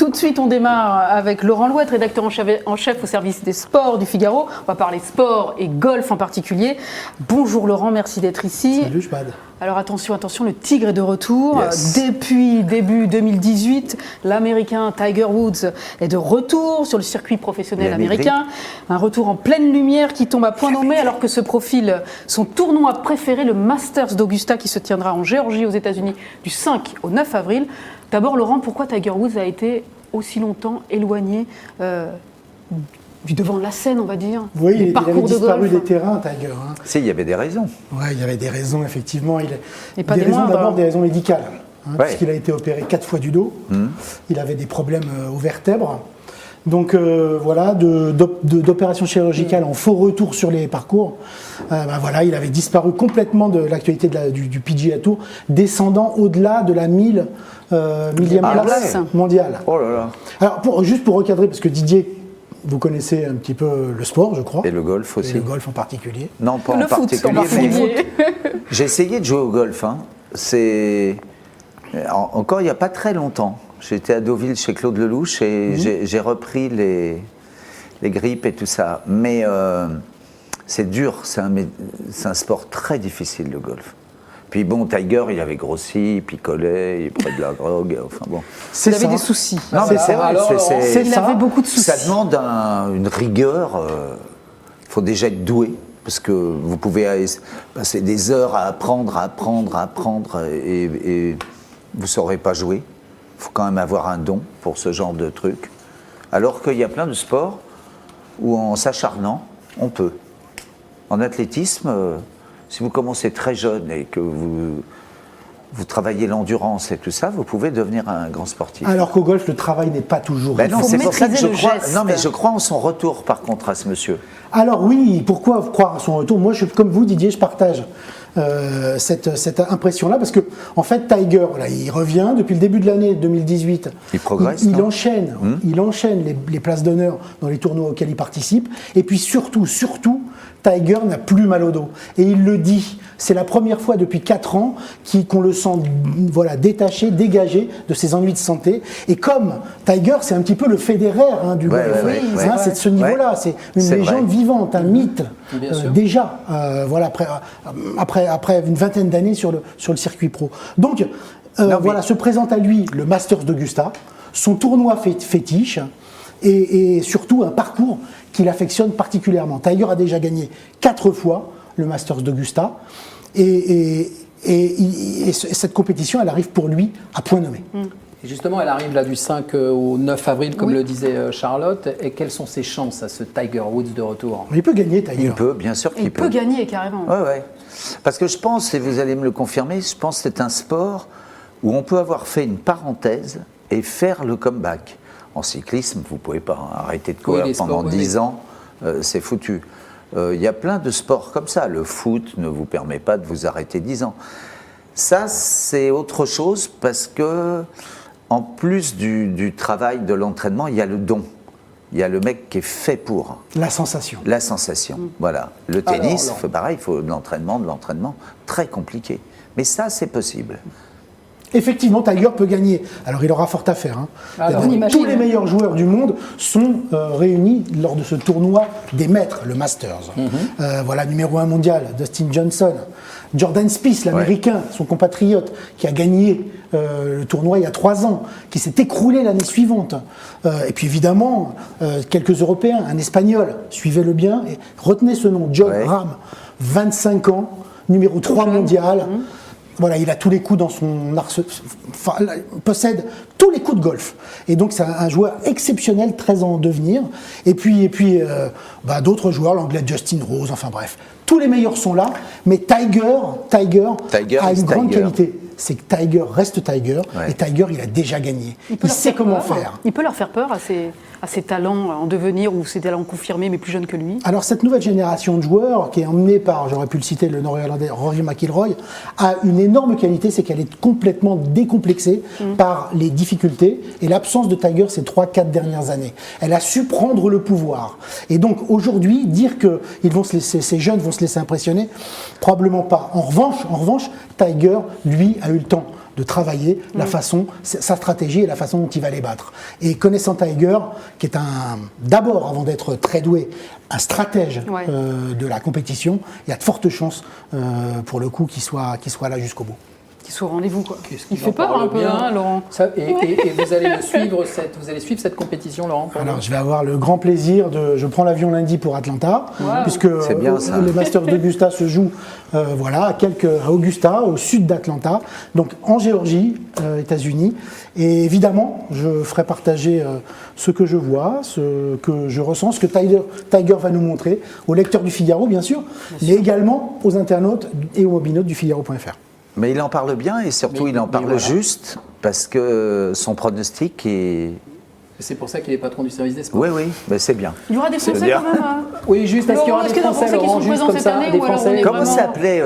Tout de suite, on démarre avec Laurent Louette, rédacteur en chef au service des sports du Figaro. On va parler sport et golf en particulier. Bonjour Laurent, merci d'être ici. Salut Spad. Alors attention, le tigre est de retour. Yes. Depuis début 2018, l'Américain Tiger Woods est de retour sur le circuit professionnel américain. Un retour en pleine lumière qui tombe à point nommé alors que se profile son tournoi préféré, le Masters d'Augusta, qui se tiendra en Géorgie aux États-Unis du 5 au 9 avril. D'abord Laurent, pourquoi Tiger Woods a été aussi longtemps éloigné du devant de la scène, on va dire? Oui, il avait disparu des terrains, Tiger. Hein. Si, il y avait des raisons. Oui, il y avait des raisons, effectivement. Et pas des raisons, moindres. d'abord des raisons médicales, Ouais. puisqu'il a été opéré 4 fois du dos. Il avait des problèmes aux vertèbres. Donc voilà, d'opérations chirurgicales en faux retour sur les parcours. Voilà, il avait disparu complètement de l'actualité du PGA Tour, descendant au-delà de la millième place mondiale. Oh là là. Alors, juste pour recadrer, parce que Didier, vous connaissez un petit peu le sport, je crois. Et le golf aussi. Et le golf en particulier. Non, pas Le en foot, particulier. en particulier. Mais j'ai essayé de jouer au golf. Hein. C'est encore il n'y a pas très longtemps. J'étais à Deauville chez Claude Lelouch et j'ai repris les grippes et tout ça. Mais c'est dur. C'est un sport très difficile, le golf. Puis bon, Tiger, il avait grossi, il picolait, il prenait de la drogue, enfin bon. Il avait des soucis. Non, mais c'est vrai, Il avait beaucoup de soucis. ça demande une rigueur. Il faut déjà être doué, parce que vous pouvez passer des heures à apprendre, et vous ne saurez pas jouer. Il faut quand même avoir un don pour ce genre de truc. Alors qu'il y a plein de sports où en s'acharnant, on peut. En athlétisme, si vous commencez très jeune et que vous travaillez l'endurance et tout ça, vous pouvez devenir un grand sportif. Alors qu'au golf, le travail n'est pas toujours. Ben non, faut c'est pour ça que maîtriser je le crois. geste. Non, mais je crois en son retour, par contre, à ce monsieur. Alors oui, pourquoi croire à son retour? Moi, comme vous, Didier, je partage cette impression-là, parce que en fait, Tiger, là, il revient depuis le début de l'année 2018. Il progresse. Il non enchaîne les places d'honneur dans les tournois auxquels il participe. Et puis surtout, Tiger n'a plus mal au dos. Et il le dit, c'est la première fois depuis 4 ans qu'on le sent détaché, dégagé de ses ennuis de santé. Et comme Tiger, c'est un petit peu le Federer du golf. C'est de ce niveau-là, c'est une légende vivante, un mythe. Déjà, après une vingtaine d'années sur le circuit pro. Donc, se présente à lui le Masters d'Augusta, son tournoi fétiche, et surtout un parcours qu'il affectionne particulièrement. Tiger a déjà gagné 4 fois le Masters d'Augusta, et cette compétition, elle arrive pour lui à point nommé. Et justement, elle arrive là du 5 au 9 avril, comme le disait Charlotte. Et quelles sont ses chances à ce Tiger Woods de retour? Il peut gagner, Tiger. Il peut, bien sûr qu'il Il peut gagner carrément. Oui. Parce que je pense, et vous allez me le confirmer, je pense que c'est un sport où on peut avoir fait une parenthèse et faire le comeback. En cyclisme, vous ne pouvez pas arrêter de courir pendant 10 ans, c'est foutu. Il y a plein de sports comme ça. Le foot ne vous permet pas de vous arrêter 10 ans. Ça, c'est autre chose parce que, en plus du travail de l'entraînement, il y a le don. Il y a le mec qui est fait pour. La sensation. La sensation, voilà. Le tennis, pareil, il faut de l'entraînement, très compliqué. Mais ça, c'est possible. Effectivement, Tiger peut gagner. Alors, il aura fort à faire. Tous les meilleurs joueurs du monde sont réunis lors de ce tournoi des maîtres, le Masters. Numéro 1 mondial, Dustin Johnson. Jordan Spieth, l'Américain, son compatriote, qui a gagné le tournoi il y a 3 ans, qui s'est écroulé l'année suivante. Et puis évidemment, quelques Européens, un Espagnol, suivez-le bien, et retenez ce nom, Jon Rahm, 25 ans, numéro 3 mondial. Voilà, il a tous les coups dans son arsenal, possède tous les coups de golf. Et donc c'est un joueur exceptionnel, très en devenir. Et puis d'autres joueurs, l'anglais Justin Rose, enfin bref. Tous les meilleurs sont là, mais Tiger a une grande qualité. C'est que Tiger reste Tiger, et Tiger, il a déjà gagné. Il sait comment faire. Il peut leur faire peur à ses talents en devenir ou ses talents confirmés, mais plus jeunes que lui. Alors, cette nouvelle génération de joueurs, qui est emmenée par, j'aurais pu le citer, le Nord-Irlandais Rory McIlroy, a une énorme qualité, c'est qu'elle est complètement décomplexée par les difficultés et l'absence de Tiger ces 3-4 dernières années. Elle a su prendre le pouvoir. Et donc, aujourd'hui, dire que ces jeunes vont se laisser impressionner, probablement pas. En revanche, Tiger, lui, a eu le temps de travailler sa stratégie et la façon dont il va les battre. Et connaissant Tiger, qui est d'abord, avant d'être très doué, un stratège de la compétition, il y a de fortes chances, pour le coup, qu'il soit là jusqu'au bout. Qui soit au rendez-vous, quoi. Il fait peur un peu, hein, Laurent. Et vous allez suivre cette compétition, Laurent. Alors, je vais avoir le grand plaisir je prends l'avion lundi pour Atlanta, puisque le Masters d'Augusta se joue à Augusta, au sud d'Atlanta, donc en Géorgie, États-Unis. Et évidemment, je ferai partager ce que je vois, ce que je ressens, ce que Tiger va nous montrer, aux lecteurs du Figaro, bien sûr, mais également aux internautes et aux mobinautes du Figaro.fr. Mais il en parle bien et surtout il en parle juste parce que son pronostic est... C'est pour ça qu'il est patron du service des sports. Oui, mais c'est bien. Il y aura des Français quand même. Oui, juste parce qu'il y aura des Français, Laurent, juste comme ça. Des Français. Comment s'appelait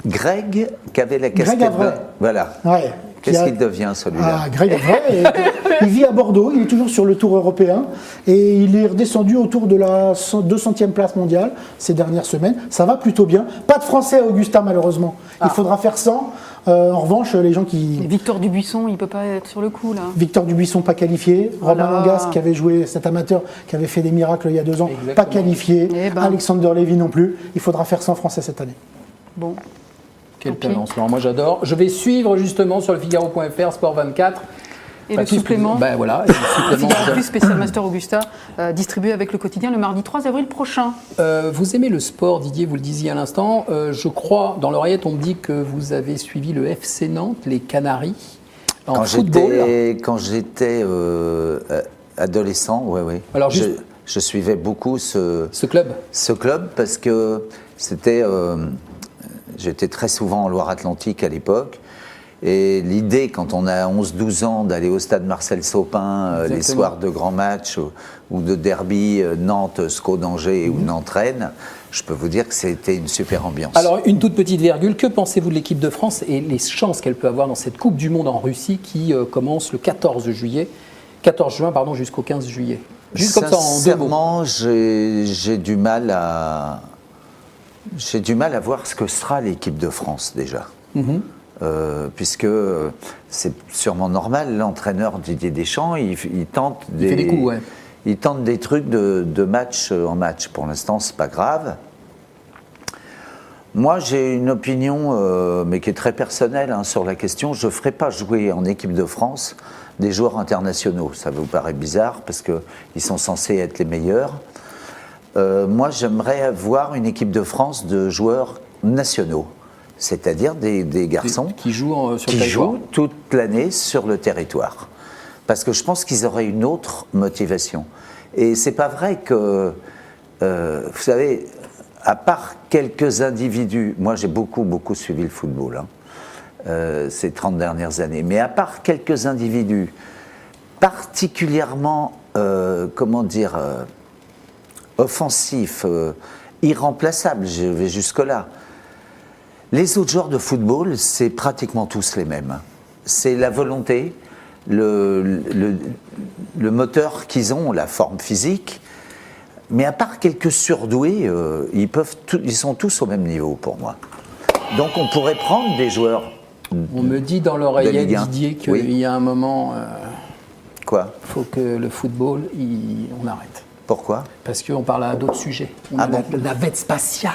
Greg qui avait la casquette? Greg Avray. Voilà. Ouais. Qu'est-ce qu'il devient celui-là? Greg Avray, il vit à Bordeaux, il est toujours sur le Tour européen et il est redescendu autour de la 200e place mondiale ces dernières semaines. Ça va plutôt bien. Pas de Français à Augusta malheureusement. Il faudra faire 100. En revanche, les gens qui... Victor Dubuisson, il ne peut pas être sur le coup là. Victor Dubuisson pas qualifié. Romain Langas qui avait joué, cet amateur qui avait fait des miracles il y a 2 ans, pas qualifié. Alexander Lévy non plus. Il faudra faire 100 Français cette année. Bon. Quelle talent, Laurent, moi j'adore. Je vais suivre justement sur le Figaro.fr, Sport 24. Et le supplément, Figaro plus spécial Master Augusta, distribué avec le quotidien le mardi 3 avril prochain. Vous aimez le sport, Didier, vous le disiez à l'instant. Je crois, dans l'oreillette, on me dit que vous avez suivi le FC Nantes, les Canaries, en football. Quand j'étais adolescent, oui. Alors, je suivais beaucoup ce club. Ce club parce que c'était... J'étais très souvent en Loire-Atlantique à l'époque. Et l'idée, quand on a 11-12 ans, d'aller au stade Marcel Sopin les soirs de grands matchs ou de derby Nantes-SCO d'Angers ou Nantes-Rennes, je peux vous dire que c'était une super ambiance. Alors, une toute petite virgule, que pensez-vous de l'équipe de France et les chances qu'elle peut avoir dans cette Coupe du Monde en Russie qui commence le 14 juin jusqu'au 15 juillet? Juste comme ça en 2 mots. J'ai du mal à voir ce que sera l'équipe de France déjà. Puisque c'est sûrement normal, l'entraîneur Didier Deschamps, il tente il tente des trucs de match en match. Pour l'instant, c'est pas grave. Moi, j'ai une opinion, mais qui est très personnelle sur la question. Je ne ferai pas jouer en équipe de France des joueurs internationaux. Ça vous paraît bizarre parce qu'ils sont censés être les meilleurs. Moi, j'aimerais avoir une équipe de France de joueurs nationaux. C'est-à-dire des garçons qui jouent toute l'année sur le territoire. Parce que je pense qu'ils auraient une autre motivation. Et c'est pas vrai que, vous savez, à part quelques individus, moi j'ai beaucoup suivi le football ces 30 dernières années, mais à part quelques individus particulièrement, offensifs, irremplaçables, je vais jusque-là. Les autres joueurs de football, c'est pratiquement tous les mêmes. C'est la volonté, le moteur qu'ils ont, la forme physique. Mais à part quelques surdoués, ils sont tous au même niveau pour moi. Donc on pourrait prendre des joueurs. On me dit dans l'oreillette, Didier, qu'il y a un moment. Quoi ? Il faut que le football, on arrête. Pourquoi ? Parce qu'on parle à d'autres sujets. On a la navette spatiale.